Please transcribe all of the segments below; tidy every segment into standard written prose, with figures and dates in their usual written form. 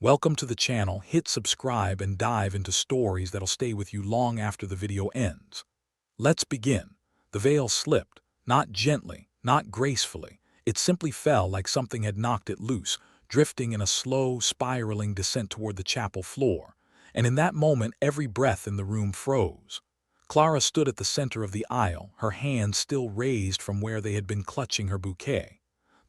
Welcome to the channel. Hit subscribe and dive into stories that'll stay with you long after the video ends. Let's begin. The veil slipped, not gently, not gracefully. It simply fell like something had knocked it loose, drifting in a slow, spiraling descent toward the chapel floor. And in that moment, every breath in the room froze. Clara stood at the center of the aisle, her hands still raised from where they had been clutching her bouquet.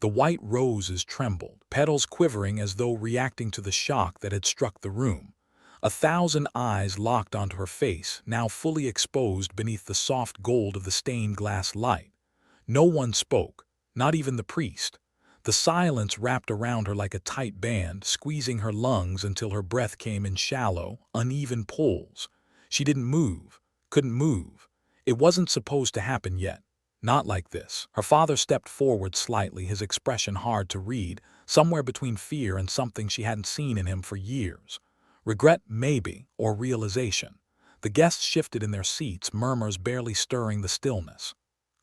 The white roses trembled, petals quivering as though reacting to the shock that had struck the room. 1,000 eyes locked onto her face, now fully exposed beneath the soft gold of the stained glass light. No one spoke, not even the priest. The silence wrapped around her like a tight band, squeezing her lungs until her breath came in shallow, uneven pulls. She didn't move, couldn't move. It wasn't supposed to happen yet. Not like this. Her father stepped forward slightly, his expression hard to read, somewhere between fear and something she hadn't seen in him for years. Regret, maybe, or realization. The guests shifted in their seats, murmurs barely stirring the stillness.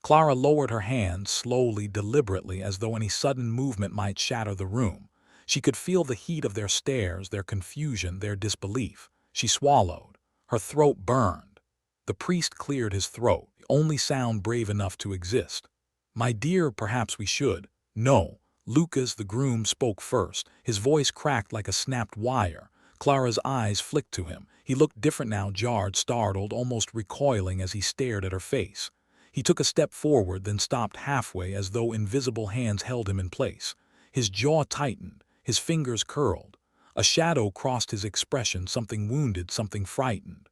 Clara lowered her hands slowly, deliberately, as though any sudden movement might shatter the room. She could feel the heat of their stares, their confusion, their disbelief. She swallowed. Her throat burned. The priest cleared his throat, the only sound brave enough to exist. "My dear, perhaps we should." "No." Lucas, the groom, spoke first. His voice cracked like a snapped wire. Clara's eyes flicked to him. He looked different now, jarred, startled, almost recoiling as he stared at her face. He took a step forward, then stopped halfway as though invisible hands held him in place. His jaw tightened, his fingers curled. A shadow crossed his expression, something wounded, something frightened.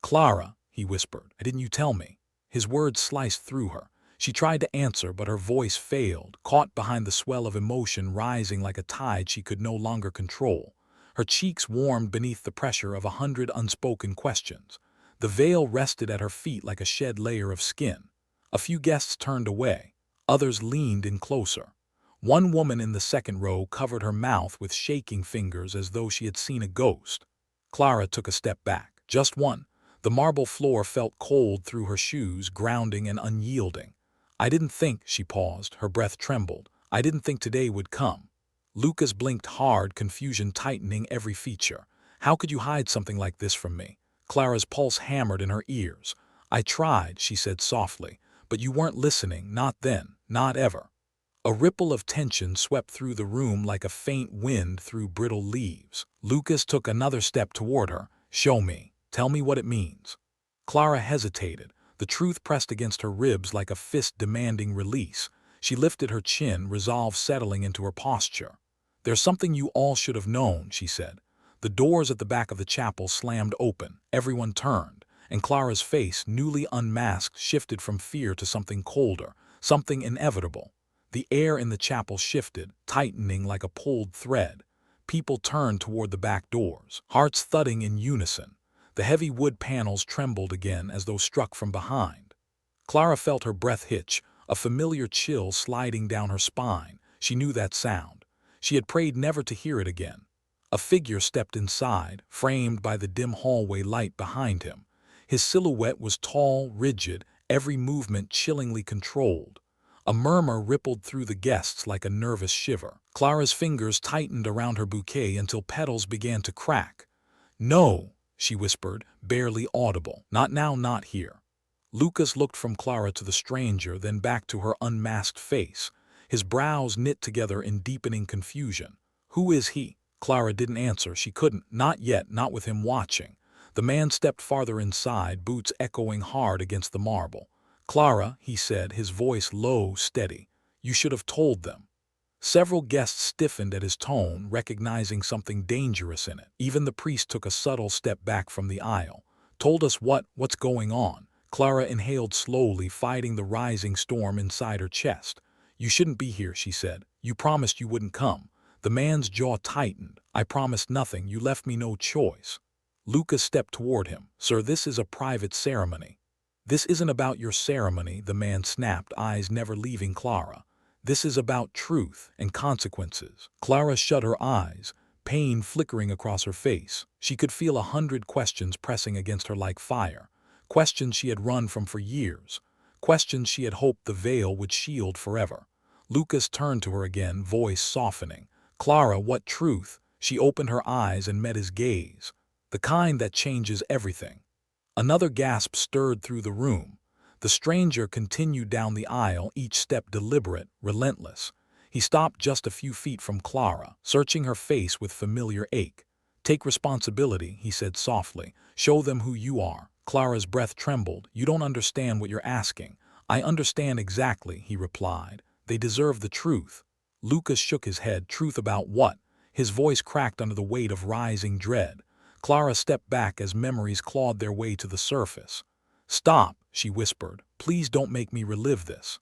"Clara," he whispered, "didn't you tell me?" His words sliced through her. She tried to answer, but her voice failed, caught behind the swell of emotion rising like a tide she could no longer control. Her cheeks warmed beneath the pressure of 100 unspoken questions. The veil rested at her feet like a shed layer of skin. A few guests turned away. Others leaned in closer. One woman in the second row covered her mouth with shaking fingers as though she had seen a ghost. Clara took a step back. Just one. The marble floor felt cold through her shoes, grounding and unyielding. "I didn't think," she paused, her breath trembled. "I didn't think today would come." Lucas blinked hard, confusion tightening every feature. "How could you hide something like this from me?" Clara's pulse hammered in her ears. "I tried," she said softly, "but you weren't listening, not then, not ever." A ripple of tension swept through the room like a faint wind through brittle leaves. Lucas took another step toward her. "Show me. Tell me what it means." Clara hesitated. The truth pressed against her ribs like a fist demanding release. She lifted her chin, resolve settling into her posture. "There's something you all should have known," she said. The doors at the back of the chapel slammed open. Everyone turned, and Clara's face, newly unmasked, shifted from fear to something colder, something inevitable. The air in the chapel shifted, tightening like a pulled thread. People turned toward the back doors, hearts thudding in unison. The heavy wood panels trembled again as though struck from behind. Clara felt her breath hitch, a familiar chill sliding down her spine. She knew that sound. She had prayed never to hear it again. A figure stepped inside, framed by the dim hallway light behind him. His silhouette was tall, rigid, every movement chillingly controlled. A murmur rippled through the guests like a nervous shiver. Clara's fingers tightened around her bouquet until petals began to crack. "No," she whispered, barely audible. "Not now, not here." Lucas looked from Clara to the stranger, then back to her unmasked face. His brows knit together in deepening confusion. "Who is he?" Clara didn't answer. She couldn't. Not yet, not with him watching. The man stepped farther inside, boots echoing hard against the marble. "Clara," he said, his voice low, steady, "you should have told them." Several guests stiffened at his tone, recognizing something dangerous in it. Even the priest took a subtle step back from the aisle. "Told us what? What's going on?" Clara inhaled slowly, fighting the rising storm inside her chest. "You shouldn't be here," she said. "You promised you wouldn't come." The man's jaw tightened. "I promised nothing. You left me no choice." Lucas stepped toward him. "Sir, this is a private ceremony." "This isn't about your ceremony," the man snapped, eyes never leaving Clara. "This is about truth and consequences." Clara shut her eyes, pain flickering across her face. She could feel 100 questions pressing against her like fire. Questions she had run from for years. Questions she had hoped the veil would shield forever. Lucas turned to her again, voice softening. "Clara, what truth?" She opened her eyes and met his gaze, the kind that changes everything. Another gasp stirred through the room. The stranger continued down the aisle, each step deliberate, relentless. He stopped just a few feet from Clara, searching her face with familiar ache. "Take responsibility," he said softly. "Show them who you are." Clara's breath trembled. "You don't understand what you're asking." "I understand exactly," he replied. "They deserve the truth." Lucas shook his head. "Truth about what?" His voice cracked under the weight of rising dread. Clara stepped back as memories clawed their way to the surface. "Stop," she whispered. "Please don't make me relive this."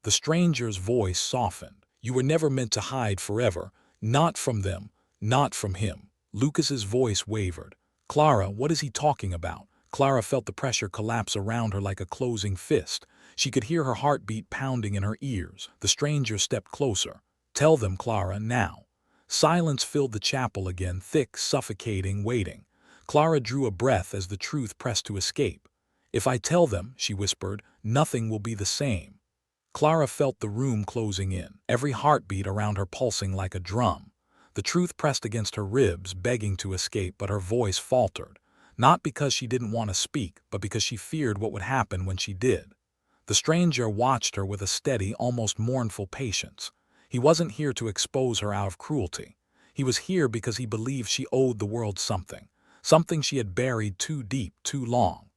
The stranger's voice softened. "You were never meant to hide forever. Not from them. Not from him." Lucas's voice wavered. "Clara, what is he talking about?" Clara felt the pressure collapse around her like a closing fist. She could hear her heartbeat pounding in her ears. The stranger stepped closer. "Tell them, Clara, now." Silence filled the chapel again, thick, suffocating, waiting. Clara drew a breath as the truth pressed to escape. "If I tell them," she whispered, "nothing will be the same." Clara felt the room closing in, every heartbeat around her pulsing like a drum. The truth pressed against her ribs, begging to escape, but her voice faltered. Not because she didn't want to speak, but because she feared what would happen when she did. The stranger watched her with a steady, almost mournful patience. He wasn't here to expose her out of cruelty. He was here because he believed she owed the world something, something she had buried too deep, too long.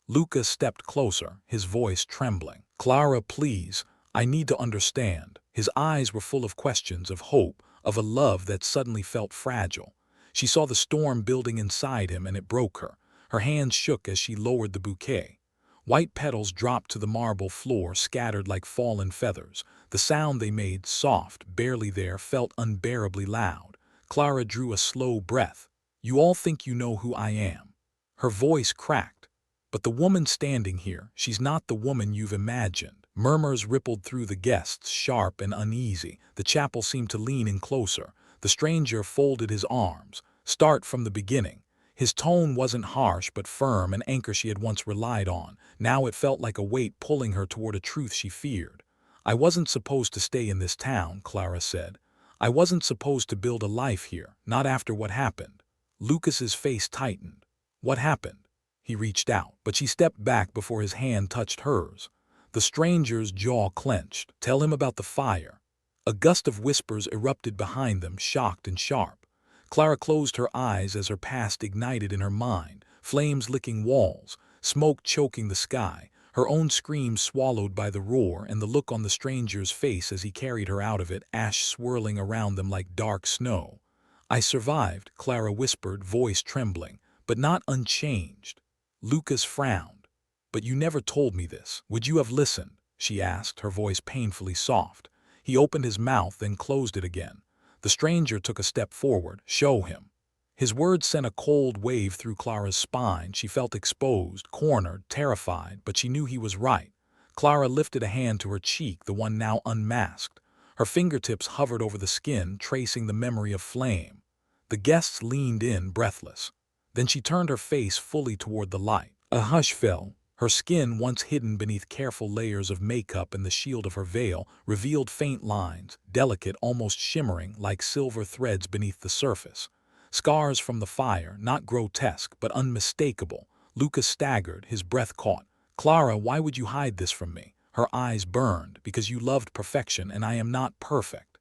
Lucas stepped closer, his voice trembling. "Clara, please, I need to understand." His eyes were full of questions, of hope, of a love that suddenly felt fragile. She saw the storm building inside him, and it broke her. Her hands shook as she lowered the bouquet. White petals dropped to the marble floor, scattered like fallen feathers. The sound they made, soft, barely there, felt unbearably loud. Clara drew a slow breath. "You all think you know who I am." Her voice cracked. "But the woman standing here, she's not the woman you've imagined." Murmurs rippled through the guests, sharp and uneasy. The chapel seemed to lean in closer. The stranger folded his arms. "Start from the beginning." His tone wasn't harsh but firm, an anchor she had once relied on. Now it felt like a weight pulling her toward a truth she feared. "I wasn't supposed to stay in this town," Clara said. "I wasn't supposed to build a life here, not after what happened." Lucas's face tightened. "What happened?" He reached out, but she stepped back before his hand touched hers. The stranger's jaw clenched. "Tell him about the fire." A gust of whispers erupted behind them, shocked and sharp. Clara closed her eyes as her past ignited in her mind, flames licking walls, smoke choking the sky, her own screams swallowed by the roar, and the look on the stranger's face as he carried her out of it, ash swirling around them like dark snow. "I survived," Clara whispered, voice trembling, "but not unchanged." Lucas frowned. "But you never told me this. Would you have listened?" she asked, her voice painfully soft. He opened his mouth, then closed it again. The stranger took a step forward. "Show him." His words sent a cold wave through Clara's spine. She felt exposed, cornered, terrified, but she knew he was right. Clara lifted a hand to her cheek, the one now unmasked. Her fingertips hovered over the skin, tracing the memory of flame. The guests leaned in, breathless. Then she turned her face fully toward the light. A hush fell. Her skin, once hidden beneath careful layers of makeup and the shield of her veil, revealed faint lines, delicate, almost shimmering, like silver threads beneath the surface. Scars from the fire, not grotesque, but unmistakable. Lucas staggered, his breath caught. "Clara, why would you hide this from me?" Her eyes burned. "Because you loved perfection, and I am not perfect."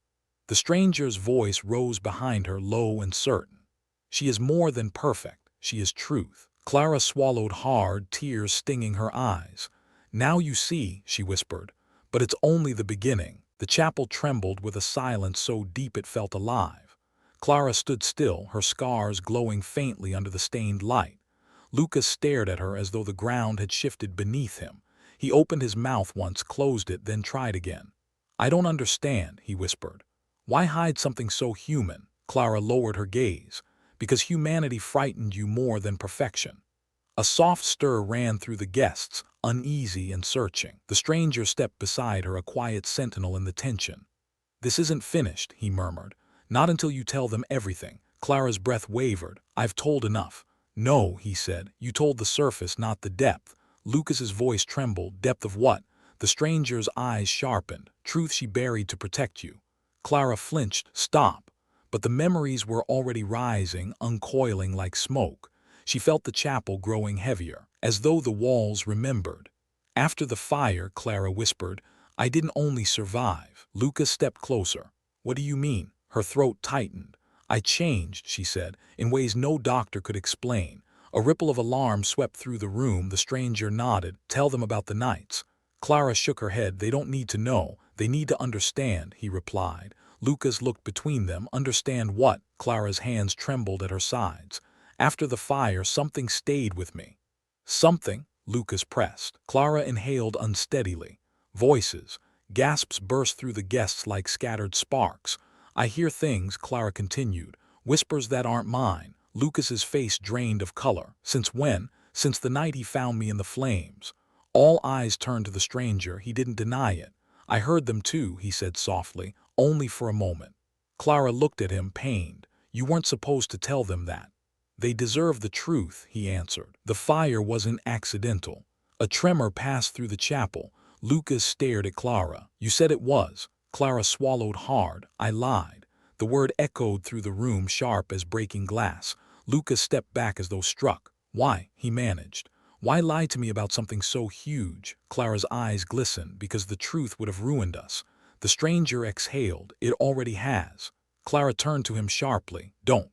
The stranger's voice rose behind her, low and certain. "She is more than perfect. She is truth." Clara swallowed hard, tears stinging her eyes. "Now you see," she whispered. "But it's only the beginning." The chapel trembled with a silence so deep it felt alive. Clara stood still, her scars glowing faintly under the stained light. Lucas stared at her as though the ground had shifted beneath him. He opened his mouth once, closed it, then tried again. "I don't understand," he whispered. "Why hide something so human?" Clara lowered her gaze. "Because humanity frightened you more than perfection." A soft stir ran through the guests, uneasy and searching. The stranger stepped beside her, a quiet sentinel in the tension. "This isn't finished," he murmured. "Not until you tell them everything." Clara's breath wavered. "I've told enough." "No," he said. "You told the surface, not the depth." Lucas's voice trembled. "Depth of what?" The stranger's eyes sharpened. "Truth she buried to protect you." Clara flinched. "Stop." But the memories were already rising, uncoiling like smoke. She felt the chapel growing heavier, as though the walls remembered. After the fire, Clara whispered, I didn't only survive. Lucas stepped closer. What do you mean? Her throat tightened. I changed, she said, in ways no doctor could explain. A ripple of alarm swept through the room. The stranger nodded. Tell them about the nights. Clara shook her head. They don't need to know. They need to understand, he replied. Lucas looked between them. Understand what? Clara's hands trembled at her sides. After the fire, something stayed with me. Something? Lucas pressed. Clara inhaled unsteadily. Voices. Gasps burst through the guests like scattered sparks. I hear things, Clara continued. Whispers that aren't mine. Lucas's face drained of color. Since when? Since the night he found me in the flames. All eyes turned to the stranger. He didn't deny it. I heard them too, he said softly, only for a moment. Clara looked at him, pained. You weren't supposed to tell them that. They deserve the truth, he answered. The fire wasn't accidental. A tremor passed through the chapel. Lucas stared at Clara. You said it was. Clara swallowed hard. I lied. The word echoed through the room, sharp as breaking glass. Lucas stepped back as though struck. Why? He managed. Why lie to me about something so huge? Clara's eyes glistened, because the truth would have ruined us. The stranger exhaled. It already has. Clara turned to him sharply. Don't.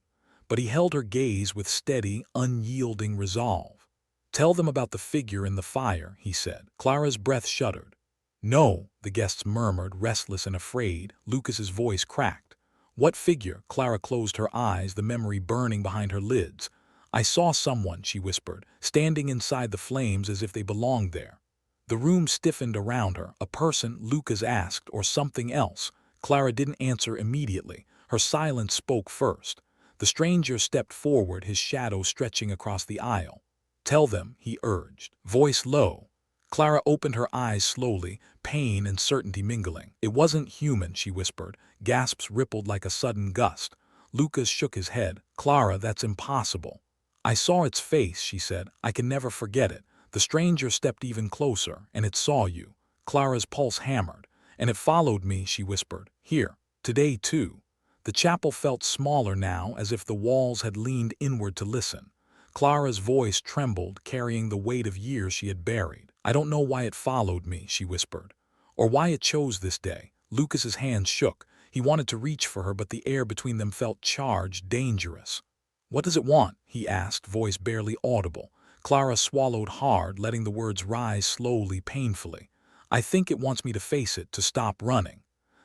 But he held her gaze with steady, unyielding resolve. Tell them about the figure in the fire, he said. Clara's breath shuddered. No, the guests murmured, restless and afraid. Lucas's voice cracked. What figure? Clara closed her eyes, the memory burning behind her lids. I saw someone, she whispered, standing inside the flames as if they belonged there. The room stiffened around her. A person, Lucas asked, or something else? Clara didn't answer immediately. Her silence spoke first. The stranger stepped forward, his shadow stretching across the aisle. Tell them, he urged, voice low. Clara opened her eyes slowly, pain and certainty mingling. It wasn't human, she whispered. Gasps rippled like a sudden gust. Lucas shook his head. Clara, that's impossible. I saw its face, she said. I can never forget it. The stranger stepped even closer, and it saw you. Clara's pulse hammered. And it followed me, she whispered. Here, today too. The chapel felt smaller now, as if the walls had leaned inward to listen. Clara's voice trembled, carrying the weight of years she had buried. I don't know why it followed me, she whispered. Or why it chose this day. Lucas's hands shook. He wanted to reach for her, but the air between them felt charged, dangerous. What does it want? He asked, voice barely audible. Clara swallowed hard, letting the words rise slowly, painfully. I think it wants me to face it, to stop running.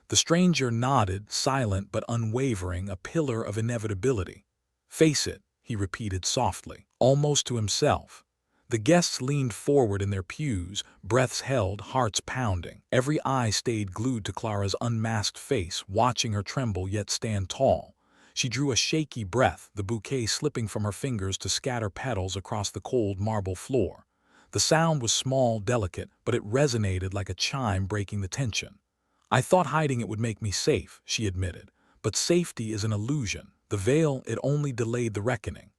The stranger nodded, silent but unwavering, a pillar of inevitability. Face it, he repeated softly, almost to himself. The guests leaned forward in their pews, breaths held, hearts pounding. Every eye stayed glued to Clara's unmasked face, watching her tremble yet stand tall. She drew a shaky breath, the bouquet slipping from her fingers to scatter petals across the cold marble floor. The sound was small, delicate, but it resonated like a chime breaking the tension. I thought hiding it would make me safe, she admitted. But safety is an illusion. The veil, it only delayed the reckoning.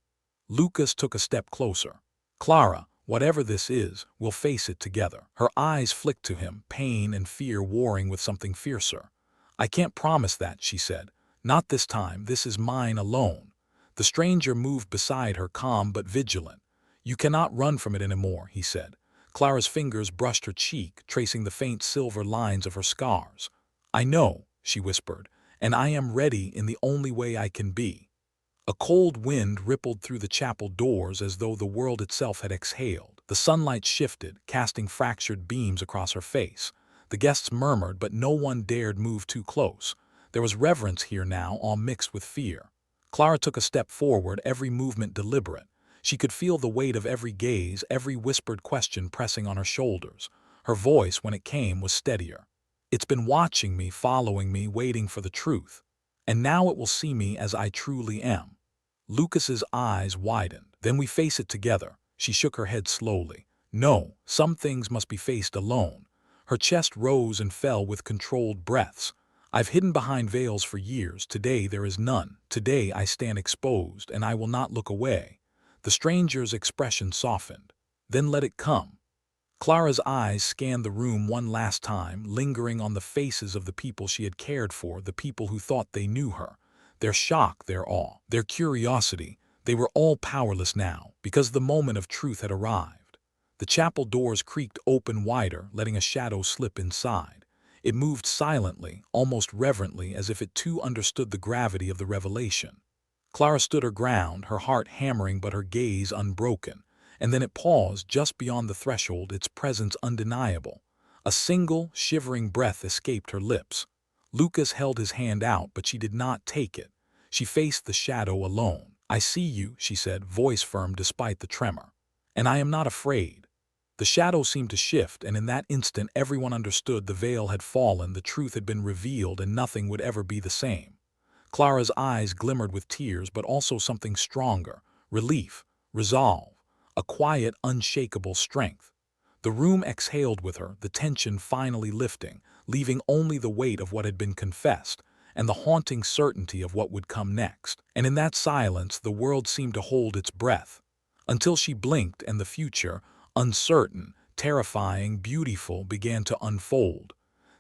Lucas took a step closer. Clara, whatever this is, we'll face it together. Her eyes flicked to him, pain and fear warring with something fiercer. I can't promise that, she said. Not this time, this is mine alone. The stranger moved beside her, calm but vigilant. You cannot run from it anymore, he said. Clara's fingers brushed her cheek, tracing the faint silver lines of her scars. I know, she whispered, and I am ready in the only way I can be. A cold wind rippled through the chapel doors as though the world itself had exhaled. The sunlight shifted, casting fractured beams across her face. The guests murmured, but no one dared move too close. There was reverence here now, all mixed with fear. Clara took a step forward, every movement deliberate. She could feel the weight of every gaze, every whispered question pressing on her shoulders. Her voice, when it came, was steadier. It's been watching me, following me, waiting for the truth. And now it will see me as I truly am. Lucas's eyes widened. Then we face it together. She shook her head slowly. No, some things must be faced alone. Her chest rose and fell with controlled breaths. I've hidden behind veils for years. Today there is none. Today I stand exposed, and I will not look away. The stranger's expression softened. Then let it come. Clara's eyes scanned the room one last time, lingering on the faces of the people she had cared for, the people who thought they knew her. Their shock, their awe, their curiosity, they were all powerless now, because the moment of truth had arrived. The chapel doors creaked open wider, letting a shadow slip inside. It moved silently, almost reverently, as if it too understood the gravity of the revelation. Clara stood her ground, her heart hammering but her gaze unbroken. And then it paused just beyond the threshold, its presence undeniable. A single, shivering breath escaped her lips. Lucas held his hand out, but she did not take it. She faced the shadow alone. "I see you," she said, voice firm despite the tremor. "And I am not afraid." The shadow seemed to shift, and in that instant everyone understood the veil had fallen, the truth had been revealed, and nothing would ever be the same. Clara's eyes glimmered with tears, but also something stronger: relief, resolve, a quiet, unshakable strength. The room exhaled with her, the tension finally lifting, leaving only the weight of what had been confessed, and the haunting certainty of what would come next. And in that silence, the world seemed to hold its breath, until she blinked and the future, uncertain, terrifying, beautiful, began to unfold.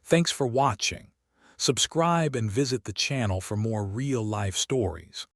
Thanks for watching. Subscribe and visit the channel for more real-life stories.